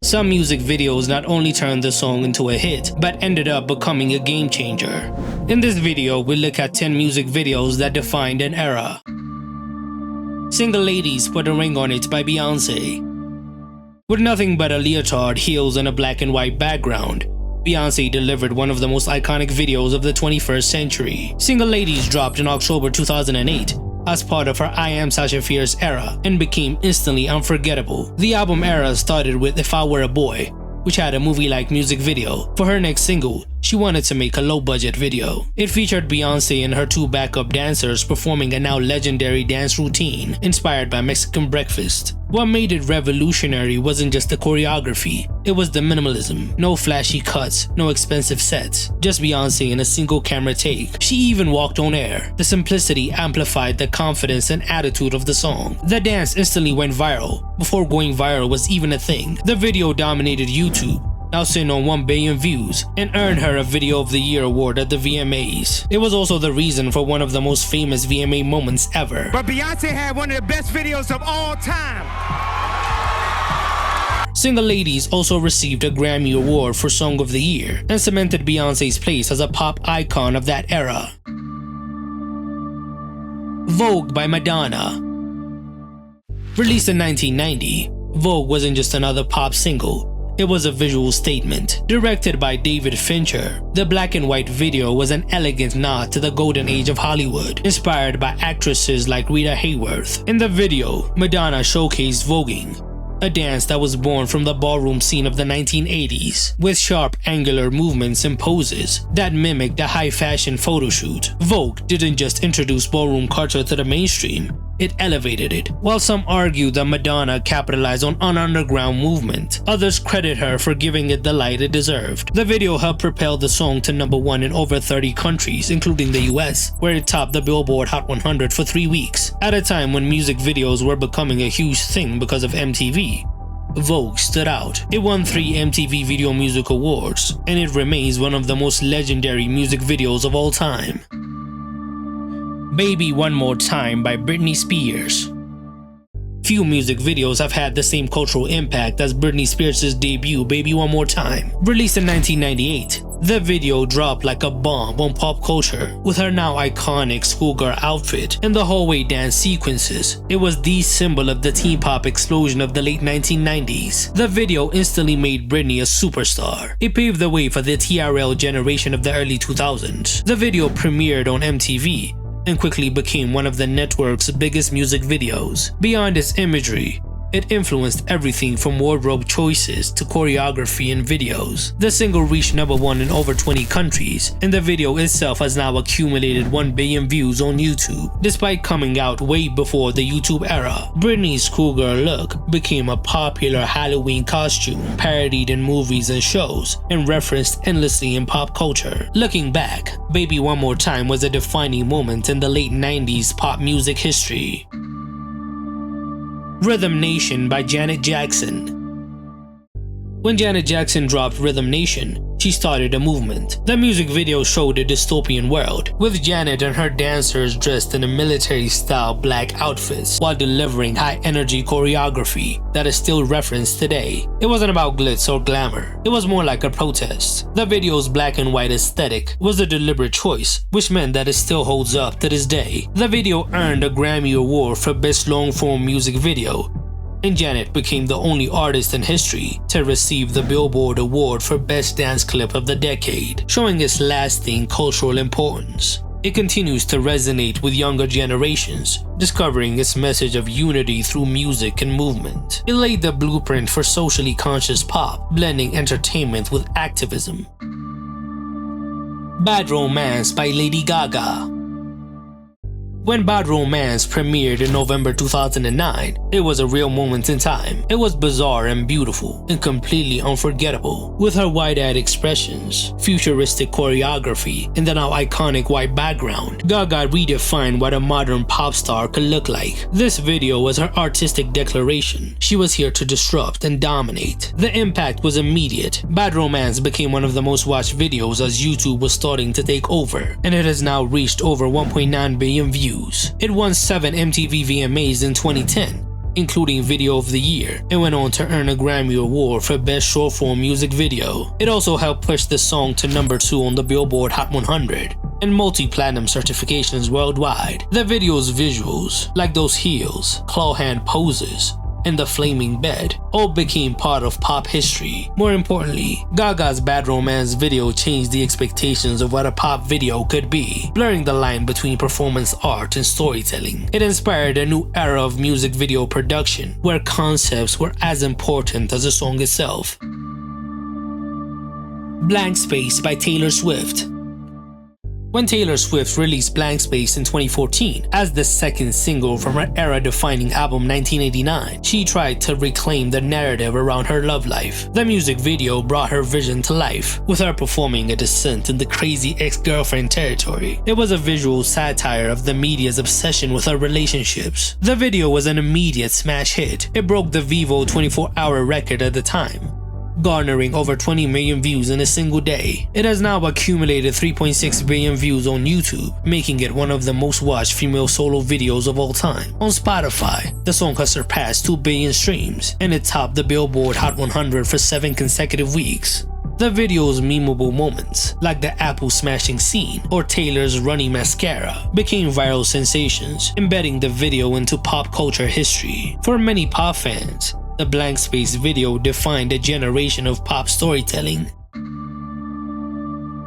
Some music videos not only turned the song into a hit, but ended up becoming a game changer. In this video, we'll look at 10 music videos that defined an era. Single Ladies, Put a Ring on It by Beyonce. With nothing but a leotard, heels, and a black and white background, Beyonce delivered one of the most iconic videos of the 21st century. Single Ladies dropped in October 2008 as part of her I Am Sasha Fierce era and became instantly unforgettable. The album era started with If I Were a Boy, which had a movie-like music video. For her next single, she wanted to make a low-budget video. It featured Beyonce and her two backup dancers performing a now legendary dance routine inspired by Mexican breakfast. What made it revolutionary wasn't just the choreography, it was the minimalism. No flashy cuts, no expensive sets, just Beyonce in a single camera take. She even walked on air. The simplicity amplified the confidence and attitude of the song. The dance instantly went viral, before going viral was even a thing. The video dominated YouTube, now sitting on 1 billion views, and earned her a Video of the Year award at the VMAs. It was also the reason for one of the most famous VMA moments ever. But Beyonce had one of the best videos of all time. Single Ladies also received a Grammy Award for Song of the Year and cemented Beyonce's place as a pop icon of that era. Vogue by Madonna. Released in 1990, Vogue wasn't just another pop single. It was a visual statement. Directed by David Fincher, the black and white video was an elegant nod to the golden age of Hollywood, inspired by actresses like Rita Hayworth. In the video, Madonna showcased voguing, a dance that was born from the ballroom scene of the 1980s, with sharp angular movements and poses that mimicked a high-fashion photo shoot. Vogue didn't just introduce ballroom culture to the mainstream, it elevated it. While some argue that Madonna capitalized on an underground movement, others credit her for giving it the light it deserved. The video helped propel the song to #1 in over 30 countries, including the US, where it topped the Billboard Hot 100 for 3 weeks. At a time when music videos were becoming a huge thing because of MTV, Vogue stood out. It won 3 MTV Video Music Awards, and it remains one of the most legendary music videos of all time. Baby One More Time by Britney Spears. Few music videos have had the same cultural impact as Britney Spears' debut Baby One More Time. Released in 1998, the video dropped like a bomb on pop culture with her now iconic schoolgirl outfit and the hallway dance sequences. It was the symbol of the teen pop explosion of the late 1990s. The video instantly made Britney a superstar. It paved the way for the TRL generation of the early 2000s. The video premiered on MTV and quickly became one of the network's biggest music videos. Beyond its imagery, it influenced everything from wardrobe choices to choreography and videos. The single reached #1 in over 20 countries, and the video itself has now accumulated 1 billion views on YouTube. Despite coming out way before the YouTube era, Britney's schoolgirl look became a popular Halloween costume, parodied in movies and shows, and referenced endlessly in pop culture. Looking back, Baby One More Time was a defining moment in the late 90s pop music history. Rhythm Nation by Janet Jackson. When Janet Jackson dropped Rhythm Nation, she started a movement. The music video showed a dystopian world, with Janet and her dancers dressed in a military-style black outfits while delivering high-energy choreography that is still referenced today. It wasn't about glitz or glamour, it was more like a protest. The video's black and white aesthetic was a deliberate choice, which meant that it still holds up to this day. The video earned a Grammy Award for Best Long-Form Music Video, and Janet became the only artist in history to receive the Billboard Award for Best Dance Clip of the Decade, showing its lasting cultural importance. It continues to resonate with younger generations, discovering its message of unity through music and movement. It laid the blueprint for socially conscious pop, blending entertainment with activism. Bad Romance by Lady Gaga. When Bad Romance premiered in November 2009, it was a real moment in time. It was bizarre and beautiful, and completely unforgettable. With her wide-eyed expressions, futuristic choreography, and the now iconic white background, Gaga redefined what a modern pop star could look like. This video was her artistic declaration. She was here to disrupt and dominate. The impact was immediate. Bad Romance became one of the most watched videos as YouTube was starting to take over, and it has now reached over 1.9 billion views. It won 7 MTV VMAs in 2010 including Video of the Year, and went on to earn a Grammy Award for Best Short-Form Music Video. It also helped push the song to number 2 on the Billboard Hot 100 and multi-platinum certifications worldwide. The video's visuals, like those heels, claw hand poses, and the flaming bed, all became part of pop history. More importantly, Gaga's Bad Romance video changed the expectations of what a pop video could be, blurring the line between performance art and storytelling. It inspired a new era of music video production, where concepts were as important as the song itself. Blank Space by Taylor Swift. When Taylor Swift released Blank Space in 2014 as the second single from her era-defining album 1989, she tried to reclaim the narrative around her love life. The music video brought her vision to life, with her performing a descent into crazy ex-girlfriend territory. It was a visual satire of the media's obsession with her relationships. The video was an immediate smash hit. It broke the Vivo 24-hour record at the time, garnering over 20 million views in a single day. It has now accumulated 3.6 billion views on YouTube, making it one of the most watched female solo videos of all time. On Spotify, the song has surpassed 2 billion streams, and it topped the Billboard Hot 100 for 7 consecutive weeks. The video's memeable moments, like the apple smashing scene or Taylor's runny mascara, became viral sensations, embedding the video into pop culture history. For many pop fans, the Blank Space video defined a generation of pop storytelling.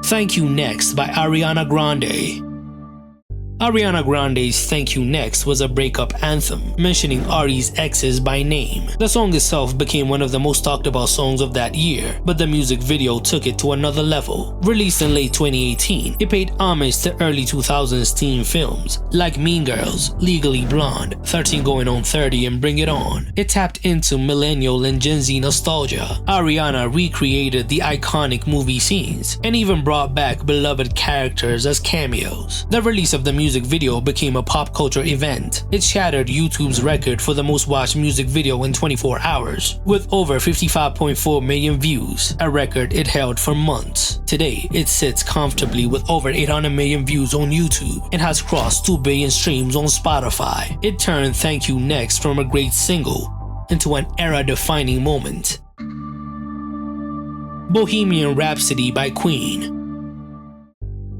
Thank You Next by Ariana Grande. Ariana Grande's Thank You Next was a breakup anthem, mentioning Ari's exes by name. The song itself became one of the most talked about songs of that year, but the music video took it to another level. Released in late 2018, it paid homage to early 2000s teen films like Mean Girls, Legally Blonde, 13 Going on 30, and Bring It On. It tapped into millennial and Gen Z nostalgia. Ariana recreated the iconic movie scenes and even brought back beloved characters as cameos. The release of the music video became a pop culture event. It shattered YouTube's record for the most watched music video in 24 hours, with over 55.4 million views, a record it held for months. Today, it sits comfortably with over 800 million views on YouTube and has crossed 2 billion streams on Spotify. It turned Thank You Next from a great single into an era-defining moment. Bohemian Rhapsody by Queen.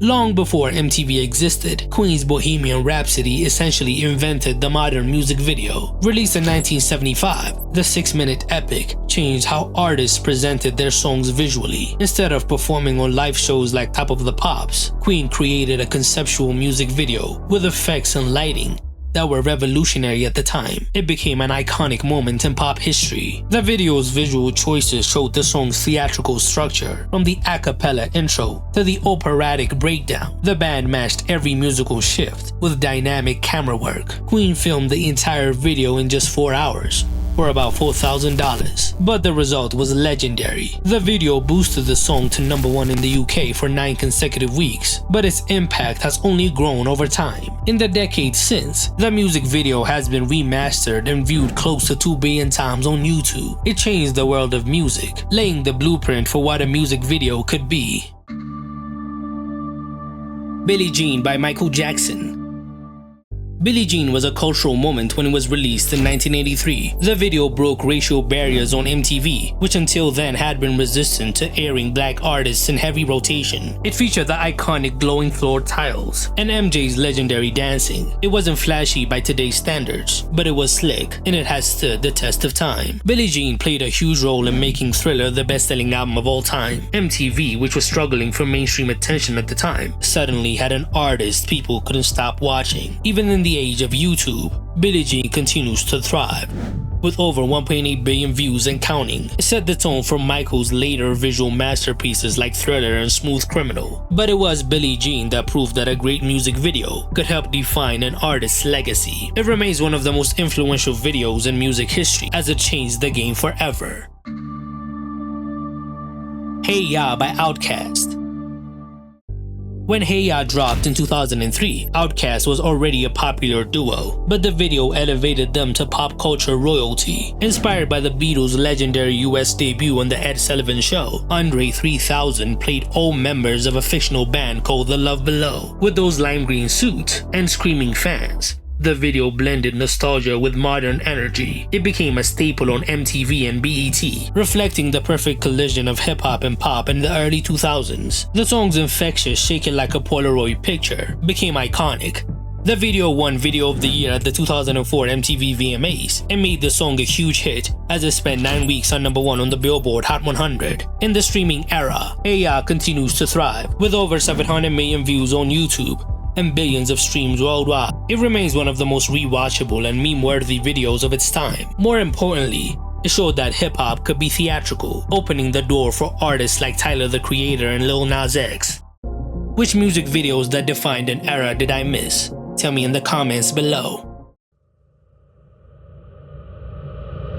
Long before MTV existed, Queen's Bohemian Rhapsody essentially invented the modern music video. Released in 1975, the 6-minute epic changed how artists presented their songs visually. Instead of performing on live shows like Top of the Pops, Queen created a conceptual music video with effects and lighting that were revolutionary at the time. It became an iconic moment in pop history. The video's visual choices showed the song's theatrical structure, from the a cappella intro to the operatic breakdown. The band matched every musical shift with dynamic camera work. Queen filmed the entire video in just 4 hours, for about $4,000, but the result was legendary. The video boosted the song to #1 in the UK for 9 consecutive weeks, but its impact has only grown over time. In the decades since, the music video has been remastered and viewed close to 2 billion times on YouTube. It changed the world of music, laying the blueprint for what a music video could be. Billie Jean by Michael Jackson. Billie Jean was a cultural moment when it was released in 1983. The video broke racial barriers on MTV, which until then had been resistant to airing black artists in heavy rotation. It featured the iconic glowing floor tiles and MJ's legendary dancing. It wasn't flashy by today's standards, but it was slick, and it has stood the test of time. Billie Jean played a huge role in making Thriller the best-selling album of all time. MTV, which was struggling for mainstream attention at the time, suddenly had an artist people couldn't stop watching. Even in the age of YouTube, Billie Jean continues to thrive. With over 1.8 billion views and counting, it set the tone for Michael's later visual masterpieces like Thriller and Smooth Criminal. But it was Billie Jean that proved that a great music video could help define an artist's legacy. It remains one of the most influential videos in music history, as it changed the game forever. Hey Ya by Outkast. When Hey Ya dropped in 2003, Outkast was already a popular duo, but the video elevated them to pop culture royalty. Inspired by the Beatles' legendary US debut on The Ed Sullivan Show, Andre 3000 played all members of a fictional band called The Love Below. With those lime green suits and screaming fans, The video blended nostalgia with modern energy. It became a staple on MTV and BET, reflecting the perfect collision of hip-hop and pop in the early 2000s. The song's infectious "Shake It Like a Polaroid Picture" became iconic. The video won Video of the Year at the 2004 MTV VMAs and made the song a huge hit as it spent 9 weeks on #1 on the Billboard Hot 100. In the streaming era, AI continues to thrive, with over 700 million views on YouTube and billions of streams worldwide. It remains one of the most rewatchable and meme-worthy videos of its time. More importantly, it showed that hip-hop could be theatrical, opening the door for artists like Tyler the Creator and Lil Nas X. Which music videos that defined an era did I miss? Tell me in the comments below.